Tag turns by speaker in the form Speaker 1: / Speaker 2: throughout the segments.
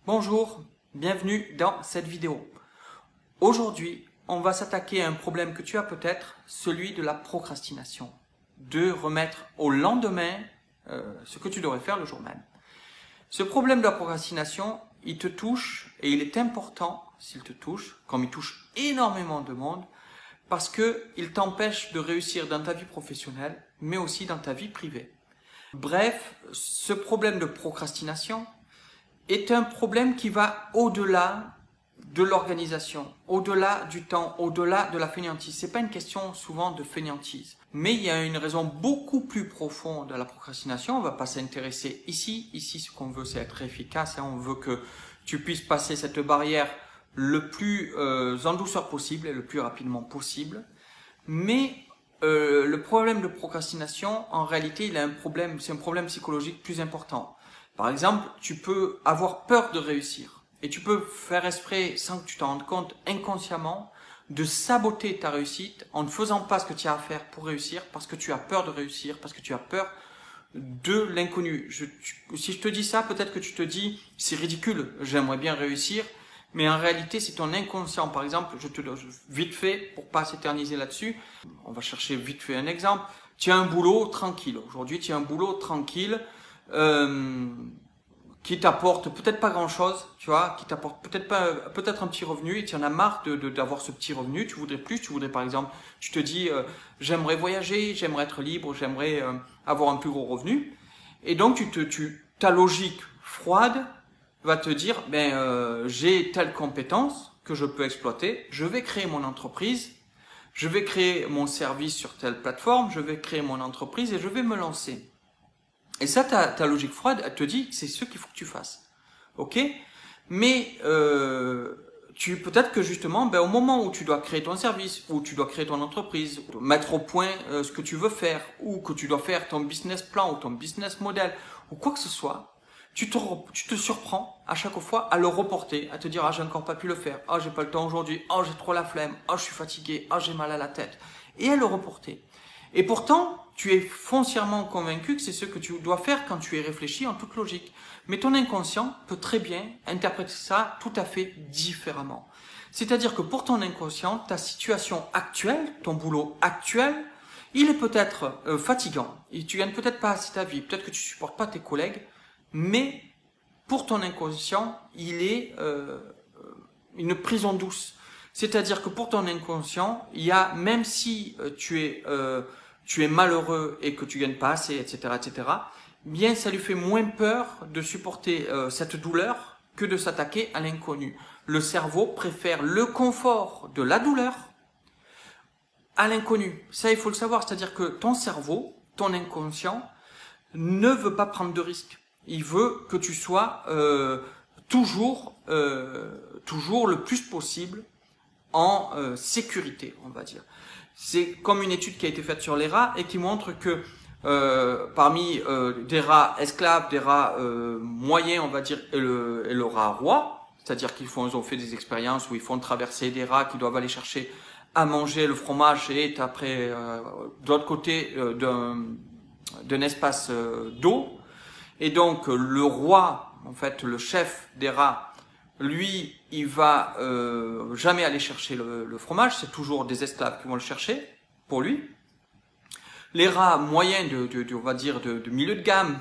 Speaker 1: Bonjour, bienvenue dans cette vidéo. Aujourd'hui, on va s'attaquer à un problème que tu as peut-être, celui de la procrastination. De remettre au lendemain ce que tu devrais faire le jour même. Ce problème de la procrastination, il te touche et il est important s'il te touche, comme il touche énormément de monde, parce qu'il t'empêche de réussir dans ta vie professionnelle, mais aussi dans ta vie privée. Bref, ce problème de procrastination est un problème qui va au-delà de l'organisation, au-delà du temps, au-delà de la fainéantise. C'est pas une question souvent de fainéantise, mais il y a une raison beaucoup plus profonde à la procrastination. On va pas s'intéresser ici. Ici, ce qu'on veut, c'est être efficace. On veut que tu puisses passer cette barrière le plus en douceur possible et le plus rapidement possible. Mais le problème de procrastination, en réalité, il a un problème. C'est un problème psychologique plus important. Par exemple, tu peux avoir peur de réussir et tu peux faire exprès, sans que tu t'en rendes compte, inconsciemment, de saboter ta réussite en ne faisant pas ce que tu as à faire pour réussir parce que tu as peur de réussir, parce que tu as peur de l'inconnu. Si je te dis ça, peut-être que tu te dis, c'est ridicule, j'aimerais bien réussir, mais en réalité, c'est ton inconscient. Par exemple, je te donne vite fait, pour pas s'éterniser là-dessus, on va chercher vite fait un exemple. Tu as un boulot tranquille. Aujourd'hui, tu as un boulot tranquille, qui t'apporte peut-être pas grand-chose, tu vois, qui t'apporte peut-être un petit revenu et tu en as marre d'avoir ce petit revenu, tu voudrais plus, tu voudrais par exemple, tu te dis j'aimerais voyager, j'aimerais être libre, j'aimerais avoir un plus gros revenu et donc ta logique froide va te dire j'ai telle compétence que je peux exploiter, je vais créer mon entreprise, je vais créer mon service sur telle plateforme, je vais créer mon entreprise et je vais me lancer. Et ça, ta logique froide, elle te dit que c'est ce qu'il faut que tu fasses. Ok? Mais peut-être que justement, au moment où tu dois créer ton service, où tu dois créer ton entreprise, mettre au point ce que tu veux faire, ou que tu dois faire ton business plan ou ton business model, ou quoi que ce soit, tu te surprends à chaque fois à le reporter, à te dire « Ah, j'ai encore pas pu le faire. Ah, j'ai pas le temps aujourd'hui. Ah, j'ai trop la flemme. Ah, je suis fatigué. Ah, j'ai mal à la tête. » Et à le reporter. Et pourtant, tu es foncièrement convaincu que c'est ce que tu dois faire quand tu es réfléchi en toute logique. Mais ton inconscient peut très bien interpréter ça tout à fait différemment. C'est-à-dire que pour ton inconscient, ta situation actuelle, ton boulot actuel, il est peut-être fatigant. Et tu gagnes peut-être pas assez ta vie, peut-être que tu supportes pas tes collègues, mais pour ton inconscient, il est une prison douce. C'est-à-dire que pour ton inconscient, il y a, même si tu es malheureux et que tu gagnes pas assez, etc., bien, ça lui fait moins peur de supporter cette douleur que de s'attaquer à l'inconnu. Le cerveau préfère le confort de la douleur à l'inconnu. Ça, il faut le savoir. C'est-à-dire que ton cerveau, ton inconscient, ne veut pas prendre de risques. Il veut que tu sois toujours le plus possible en sécurité, on va dire. C'est comme une étude qui a été faite sur les rats et qui montre que parmi des rats esclaves, des rats moyens, on va dire, et le rat roi, c'est-à-dire ils ont fait des expériences où ils font traverser des rats qui doivent aller chercher à manger le fromage et après de l'autre côté d'un espace d'eau. Et donc le roi, en fait le chef des rats, lui, il va jamais aller chercher le fromage, c'est toujours des esclaves qui vont le chercher pour lui. Les rats moyens, on va dire de milieu de gamme,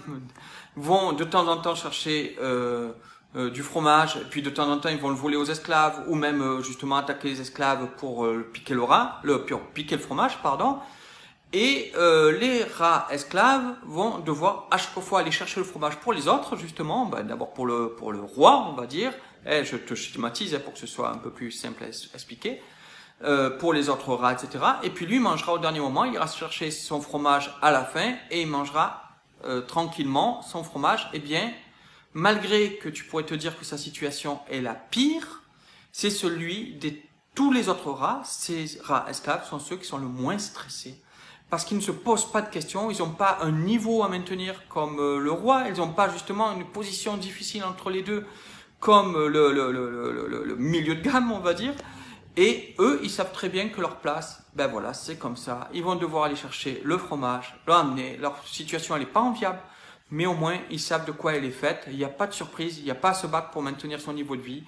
Speaker 1: vont de temps en temps chercher du fromage, et puis de temps en temps ils vont le voler aux esclaves, ou même justement attaquer les esclaves pour piquer piquer le fromage, pardon. Et les rats esclaves vont devoir à chaque fois aller chercher le fromage pour les autres, justement, d'abord pour le roi, on va dire. Je te schématise pour que ce soit un peu plus simple à expliquer. Pour les autres rats, etc. Et puis lui mangera au dernier moment, il ira chercher son fromage à la fin et il mangera tranquillement son fromage. Eh bien, malgré que tu pourrais te dire que sa situation est la pire, c'est celui tous les autres rats, ces rats esclaves sont ceux qui sont le moins stressés. parce qu'ils ne se posent pas de questions, ils n'ont pas un niveau à maintenir comme le roi, ils n'ont pas justement une position difficile entre les deux comme le milieu de gamme, on va dire. Et eux, ils savent très bien que leur place, ben voilà, c'est comme ça. Ils vont devoir aller chercher le fromage, l'emmener. Leur situation, elle n'est pas enviable, mais au moins, ils savent de quoi elle est faite. Il n'y a pas de surprise, il n'y a pas à se battre pour maintenir son niveau de vie.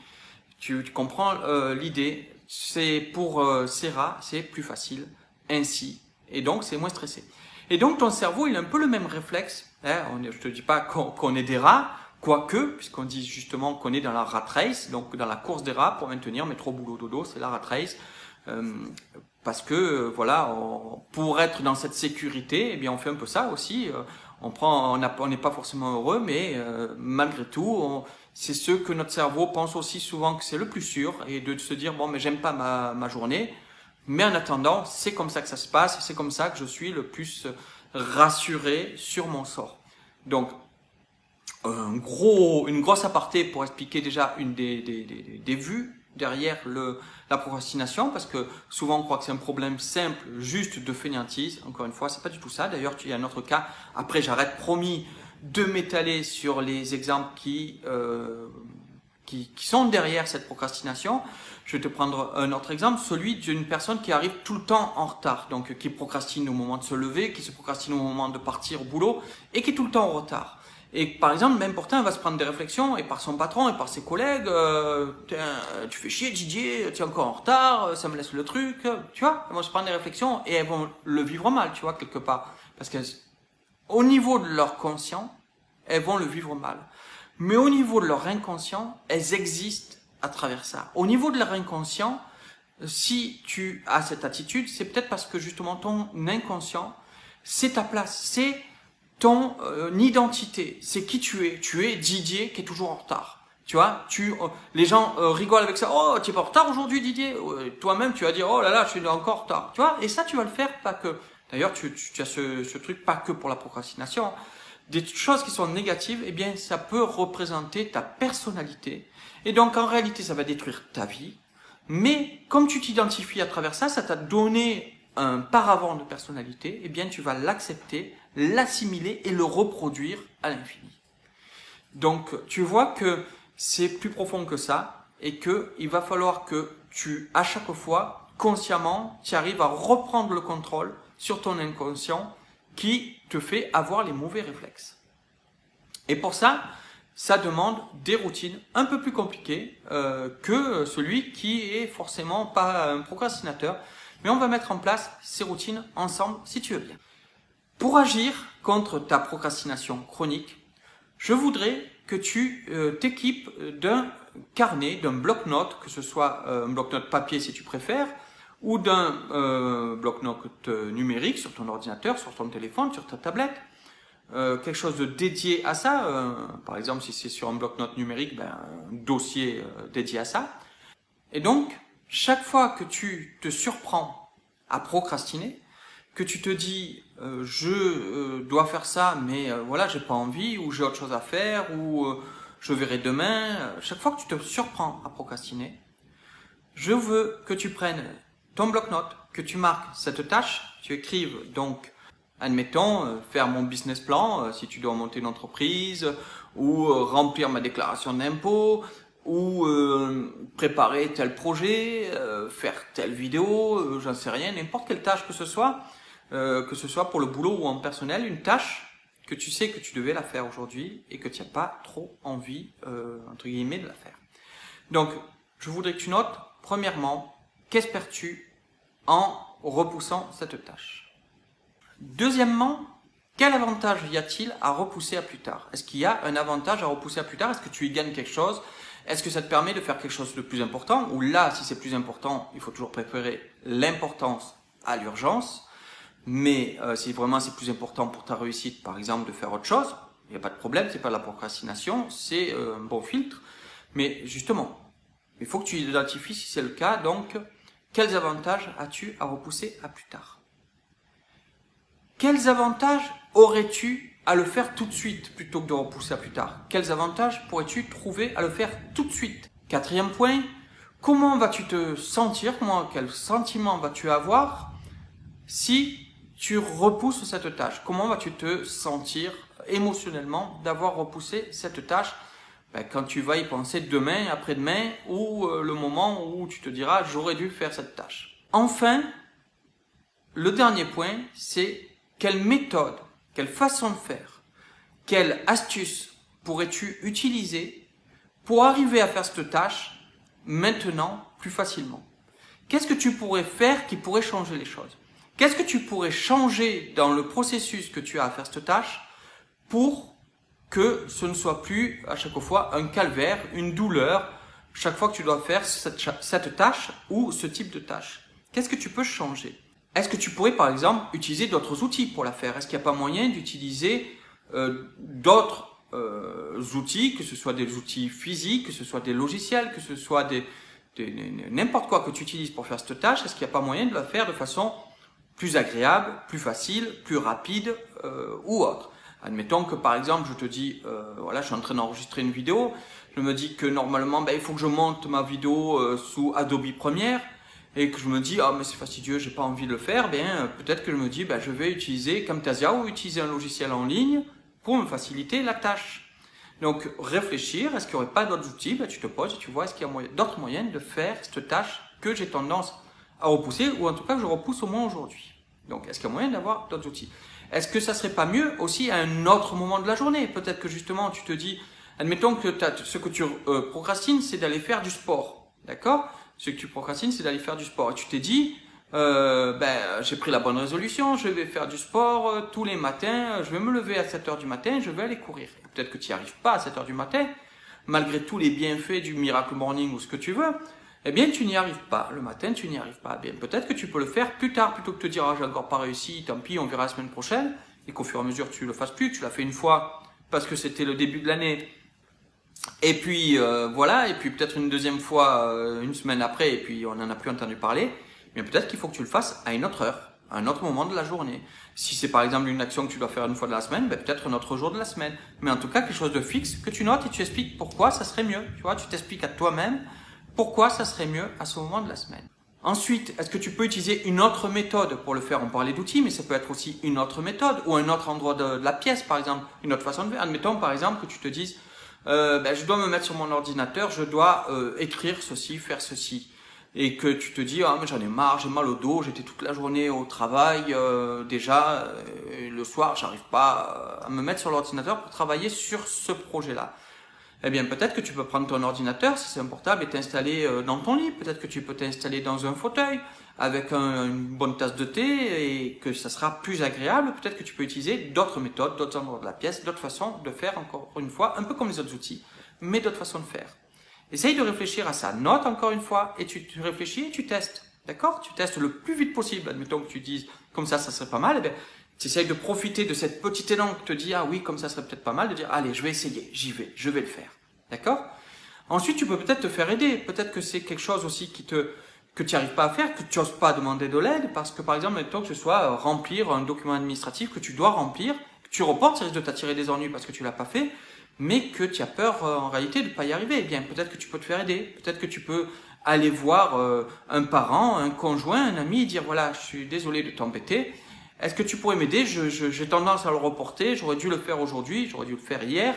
Speaker 1: Tu comprends l'idée. C'est pour ces rats, c'est plus facile ainsi. Et donc, c'est moins stressé. Et donc, ton cerveau, il a un peu le même réflexe. Hein, je te dis pas qu'on est des rats, quoique, puisqu'on dit justement qu'on est dans la rat race, donc dans la course des rats pour maintenir métro, boulot, dodo, c'est la rat race. Parce que, voilà, pour être dans cette sécurité, eh bien, on fait un peu ça aussi. On n'est pas forcément heureux, mais malgré tout, c'est ce que notre cerveau pense aussi souvent que c'est le plus sûr, et de se dire, bon, mais j'aime pas ma journée, mais en attendant, c'est comme ça que ça se passe, c'est comme ça que je suis le plus rassuré sur mon sort. Donc, une grosse aparté pour expliquer déjà une des vues derrière la procrastination, parce que souvent on croit que c'est un problème simple, juste de fainéantise. Encore une fois, c'est pas du tout ça. D'ailleurs, il y a un autre cas. Après, j'arrête, promis, de m'étaler sur les exemples qui sont derrière cette procrastination. Je vais te prendre un autre exemple, celui d'une personne qui arrive tout le temps en retard, donc qui procrastine au moment de se lever, qui se procrastine au moment de partir au boulot, et qui est tout le temps en retard. Et par exemple, même pourtant, elle va se prendre des réflexions, et par son patron, et par ses collègues, tu fais chier Didier, tu es encore en retard, ça me laisse le truc, tu vois, elles vont se prendre des réflexions, et elles vont le vivre mal, tu vois, quelque part. Parce qu'au niveau de leur conscient, elles vont le vivre mal. Mais au niveau de leur inconscient, elles existent à travers ça. Au niveau de leur inconscient, si tu as cette attitude, c'est peut-être parce que justement ton inconscient, c'est ta place, c'est ton identité, c'est qui tu es. Tu es Didier qui est toujours en retard. Tu vois, les gens rigolent avec ça. Oh, tu es pas en retard aujourd'hui, Didier. Toi-même, tu vas dire, oh là là, je suis encore en retard. Tu vois, et ça, tu vas le faire pas que. D'ailleurs, tu as ce truc pas que pour la procrastination. Des choses qui sont négatives, eh bien, ça peut représenter ta personnalité. Et donc, en réalité, ça va détruire ta vie. Mais, comme tu t'identifies à travers ça, ça t'a donné un paravent de personnalité, eh bien, tu vas l'accepter, l'assimiler et le reproduire à l'infini. Donc, tu vois que c'est plus profond que ça et que il va falloir que tu, à chaque fois, consciemment, tu arrives à reprendre le contrôle sur ton inconscient qui te fait avoir les mauvais réflexes. Et pour ça, ça demande des routines un peu plus compliquées que celui qui est forcément pas un procrastinateur. Mais on va mettre en place ces routines ensemble si tu veux bien. Pour agir contre ta procrastination chronique, je voudrais que tu t'équipes d'un carnet, d'un bloc-notes, que ce soit un bloc-notes papier si tu préfères, ou d'un bloc-notes numérique sur ton ordinateur, sur ton téléphone, sur ta tablette. Quelque chose de dédié à ça, par exemple si c'est sur un bloc-notes numérique, un dossier dédié à ça. Et donc, chaque fois que tu te surprends à procrastiner, que tu te dis je dois faire ça mais voilà j'ai pas envie, ou j'ai autre chose à faire, ou je verrai demain, chaque fois que tu te surprends à procrastiner, je veux que tu prennes ton bloc-notes, que tu marques cette tâche, tu écrives donc, admettons, faire mon business plan, si tu dois monter une entreprise, ou remplir ma déclaration d'impôt, ou préparer tel projet, faire telle vidéo, j'en sais rien, n'importe quelle tâche que ce soit pour le boulot ou en personnel, une tâche que tu sais que tu devais la faire aujourd'hui et que tu n'as pas trop envie, entre guillemets, de la faire. Donc, je voudrais que tu notes, premièrement, qu'espères-tu en repoussant cette tâche? Deuxièmement, quel avantage y a-t-il à repousser à plus tard? Est-ce qu'il y a un avantage à repousser à plus tard? Est-ce que tu y gagnes quelque chose? Est-ce que ça te permet de faire quelque chose de plus important? Ou là, si c'est plus important, il faut toujours préférer l'importance à l'urgence. Mais si vraiment c'est plus important pour ta réussite, par exemple, de faire autre chose, il n'y a pas de problème, c'est pas de la procrastination, c'est un bon filtre. Mais justement, il faut que tu identifies si c'est le cas. Donc, quels avantages as-tu à repousser à plus tard? Quels avantages aurais-tu à le faire tout de suite plutôt que de repousser à plus tard? Quels avantages pourrais-tu trouver à le faire tout de suite? Quatrième point, comment vas-tu te sentir? Quel sentiment vas-tu avoir si tu repousses cette tâche, comment vas-tu te sentir émotionnellement d'avoir repoussé cette tâche quand tu vas y penser demain, après-demain ou le moment où tu te diras j'aurais dû faire cette tâche. Enfin, le dernier point, c'est quelle méthode, quelle façon de faire, quelle astuce pourrais-tu utiliser pour arriver à faire cette tâche maintenant plus facilement? Qu'est-ce que tu pourrais faire qui pourrait changer les choses? Qu'est-ce que tu pourrais changer dans le processus que tu as à faire cette tâche pour que ce ne soit plus à chaque fois un calvaire, une douleur, chaque fois que tu dois faire cette tâche ou ce type de tâche? Qu'est-ce que tu peux changer? Est-ce que tu pourrais par exemple utiliser d'autres outils pour la faire? Est-ce qu'il n'y a pas moyen d'utiliser d'autres outils, que ce soit des outils physiques, que ce soit des logiciels, que ce soit n'importe quoi que tu utilises pour faire cette tâche? Est-ce qu'il n'y a pas moyen de la faire de façon plus agréable, plus facile, plus rapide ou autre? Admettons que par exemple je te dis, voilà, je suis en train d'enregistrer une vidéo, je me dis que normalement il faut que je monte ma vidéo sous Adobe Premiere, et que je me dis, ah mais c'est fastidieux, j'ai pas envie de le faire, peut-être que je me dis, je vais utiliser Camtasia ou utiliser un logiciel en ligne pour me faciliter la tâche. Donc réfléchir, est-ce qu'il n'y aurait pas d'autres outils? Tu te poses et tu vois, est-ce qu'il y a d'autres moyens de faire cette tâche que j'ai tendance à repousser, ou en tout cas que je repousse au moins aujourd'hui. Donc est-ce qu'il y a moyen d'avoir d'autres outils? Est-ce que ça serait pas mieux aussi à un autre moment de la journée? Peut-être que justement tu te dis, admettons que ce que tu procrastines, c'est d'aller faire du sport, d'accord? Ce que tu procrastines, c'est d'aller faire du sport. Et tu t'es dit, j'ai pris la bonne résolution, je vais faire du sport tous les matins, je vais me lever à 7 heures du matin, je vais aller courir. Peut-être que tu n'y arrives pas à 7 heures du matin, malgré tous les bienfaits du Miracle Morning ou ce que tu veux, eh bien tu n'y arrives pas. Le matin, tu n'y arrives pas. Peut-être que tu peux le faire plus tard, plutôt que de te dire, ah, j'ai encore pas réussi, tant pis, on verra la semaine prochaine, et qu'au fur et à mesure tu le fasses plus, tu l'as fait une fois parce que c'était le début de l'année. Et puis voilà, et puis peut-être une deuxième fois une semaine après, et puis on n'en a plus entendu parler. Mais peut-être qu'il faut que tu le fasses à une autre heure, à un autre moment de la journée. Si c'est par exemple une action que tu dois faire une fois de la semaine, peut-être un autre jour de la semaine. Mais en tout cas, quelque chose de fixe que tu notes et tu expliques pourquoi ça serait mieux. Tu vois, tu t'expliques à toi-même pourquoi ça serait mieux à ce moment de la semaine. Ensuite, est-ce que tu peux utiliser une autre méthode pour le faire? On parlait d'outils, mais ça peut être aussi une autre méthode ou un autre endroit de la pièce, par exemple, une autre façon de faire. Admettons par exemple que tu te dises, je dois me mettre sur mon ordinateur, je dois écrire ceci, faire ceci. Et que tu te dis, ah mais j'en ai marre, j'ai mal au dos, j'étais toute la journée au travail déjà, et le soir j'arrive pas à me mettre sur l'ordinateur pour travailler sur ce projet-là. Eh bien peut-être que tu peux prendre ton ordinateur, si c'est un portable, et t'installer dans ton lit. Peut-être que tu peux t'installer dans un fauteuil avec une bonne tasse de thé et que ça sera plus agréable. Peut-être que tu peux utiliser d'autres méthodes, d'autres endroits de la pièce, d'autres façons de faire, encore une fois, un peu comme les autres outils, mais d'autres façons de faire. Essaye de réfléchir à ça. Note encore une fois et tu réfléchis et tu testes. D'accord? Tu testes le plus vite possible. Admettons que tu dises comme ça serait pas mal. Tu essayes de profiter de cette petite élan que te dit ah oui, comme ça serait peut-être pas mal, de dire allez, je vais essayer, j'y vais, je vais le faire. D'accord? Ensuite, tu peux peut-être te faire aider. Peut-être que c'est quelque chose aussi que tu n'y arrives pas à faire, que tu n'oses pas demander de l'aide, parce que par exemple, admettons que ce soit remplir un document administratif que tu dois remplir, que tu reportes, ça risque de t'attirer des ennuis parce que tu l'as pas fait, mais que tu as peur en réalité de ne pas y arriver. Eh bien, peut-être que tu peux te faire aider. Peut-être que tu peux aller voir un parent, un conjoint, un ami et dire voilà, je suis désolé de t'embêter. Est-ce que tu pourrais m'aider? J'ai tendance à le reporter. J'aurais dû le faire aujourd'hui, j'aurais dû le faire hier,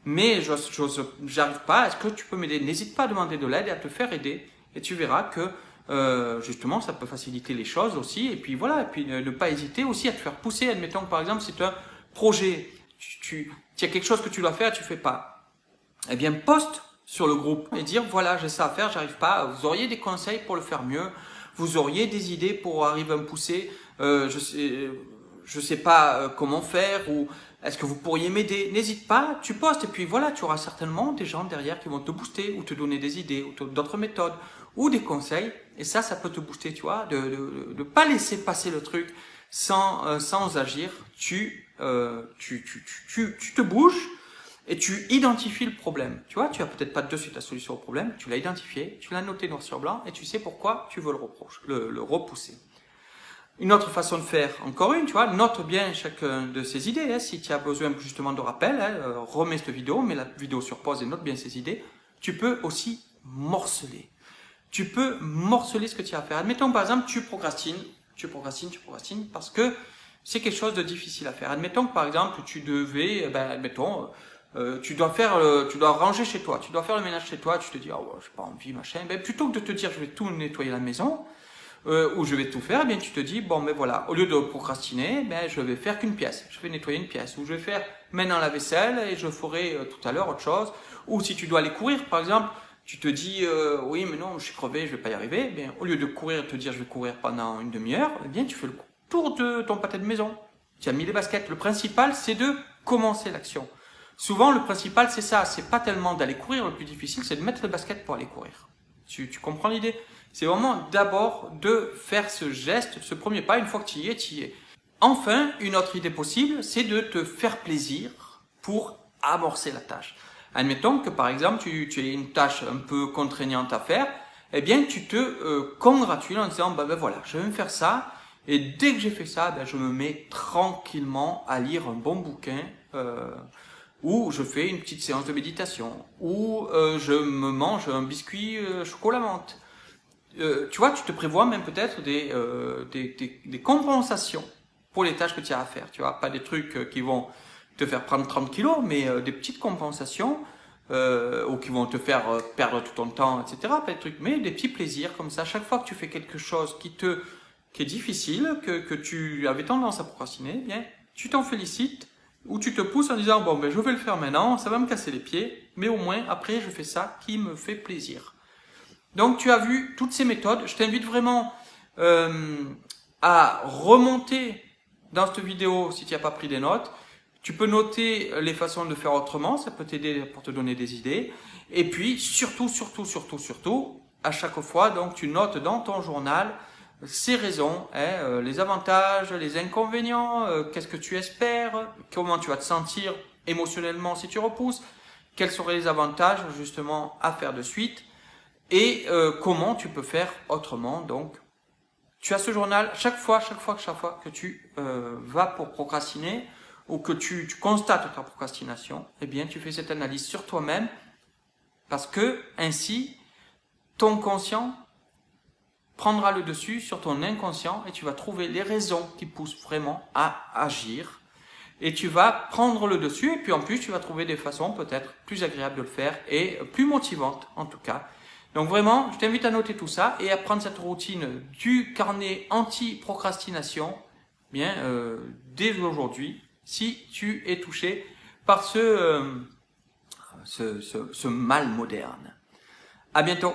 Speaker 1: mais j'arrive pas. Est-ce que tu peux m'aider? N'hésite pas à demander de l'aide et à te faire aider. Et tu verras que justement, ça peut faciliter les choses aussi. Et puis voilà, et puis ne pas hésiter aussi à te faire pousser. Admettons que par exemple, c'est un projet. Tu as quelque chose que tu dois faire, tu fais pas. Eh bien, poste sur le groupe et dire voilà, j'ai ça à faire, j'arrive pas. Vous auriez des conseils pour le faire mieux. Vous auriez des idées pour arriver à me pousser. Je sais pas comment faire ou est-ce que vous pourriez m'aider? N'hésite pas, tu postes et puis voilà, tu auras certainement des gens derrière qui vont te booster ou te donner des idées ou d'autres méthodes ou des conseils. Et ça peut te booster, tu vois, de pas laisser passer le truc sans agir. Tu te bouges et tu identifies le problème. Tu vois, tu as peut-être pas de suite la solution au problème, tu l'as identifié, tu l'as noté noir sur blanc et tu sais pourquoi tu veux le repousser. Une autre façon de faire, encore une, tu vois, note bien chacune de ces idées. Hein, si tu as besoin justement de rappel, remets cette vidéo, mets la vidéo sur pause et note bien ces idées. Tu peux aussi morceler. Tu peux morceler ce que tu as à faire. Admettons par exemple, tu procrastines tu procrastines parce que c'est quelque chose de difficile à faire. Admettons que par exemple tu devais, tu dois ranger chez toi, tu dois faire le ménage chez toi, tu te dis oh j'ai pas envie machin, plutôt que de te dire je vais tout nettoyer la maison ou je vais tout faire, tu te dis bon voilà, au lieu de procrastiner, je vais faire qu'une pièce, je vais nettoyer une pièce, ou je vais faire maintenant la vaisselle et je ferai tout à l'heure autre chose. Ou si tu dois aller courir par exemple, tu te dis oui mais non je suis crevé, je vais pas y arriver, au lieu de courir et te dire je vais courir pendant une demi-heure, tu fais le tour de ton pâté de maison, tu as mis les baskets. Le principal c'est de commencer l'action. Souvent le principal c'est ça, c'est pas tellement d'aller courir, le plus difficile c'est de mettre les baskets pour aller courir. Tu comprends l'idée? C'est vraiment d'abord de faire ce geste, ce premier pas. Une fois que tu y es, tu y es. Enfin, une autre idée possible, c'est de te faire plaisir pour amorcer la tâche. Admettons que par exemple, tu as une tâche un peu contraignante à faire, tu te congratules en disant, voilà, je vais me faire ça, et dès que j'ai fait ça, je me mets tranquillement à lire un bon bouquin, ou je fais une petite séance de méditation, ou je me mange un biscuit chocolat menthe. Tu vois, tu te prévois même peut-être des compensations pour les tâches que tu as à faire. Tu vois, pas des trucs qui vont te faire prendre 30 kilos, mais des petites compensations ou qui vont te faire perdre tout ton temps, etc. Pas des trucs, mais des petits plaisirs comme ça. Chaque fois que tu fais quelque chose qui est difficile, que tu avais tendance à procrastiner, tu t'en félicites ou tu te pousses en disant je vais le faire maintenant, ça va me casser les pieds, mais au moins après je fais ça qui me fait plaisir. Donc tu as vu toutes ces méthodes. Je t'invite vraiment à remonter dans cette vidéo si tu n'as pas pris des notes. Tu peux noter les façons de faire autrement, ça peut t'aider pour te donner des idées. Et puis surtout, à chaque fois, donc tu notes dans ton journal ces raisons, les avantages, les inconvénients, qu'est-ce que tu espères, comment tu vas te sentir émotionnellement si tu repousses, quels seraient les avantages justement à faire de suite. Et comment tu peux faire autrement. Donc, tu as ce journal chaque fois que tu vas pour procrastiner ou que tu constates ta procrastination, tu fais cette analyse sur toi-même parce que ainsi, ton conscient prendra le dessus sur ton inconscient et tu vas trouver les raisons qui poussent vraiment à agir et tu vas prendre le dessus et puis en plus, tu vas trouver des façons peut-être plus agréables de le faire et plus motivantes en tout cas. Donc vraiment, je t'invite à noter tout ça et à prendre cette routine du carnet anti-procrastination dès aujourd'hui, si tu es touché par ce mal moderne. À bientôt.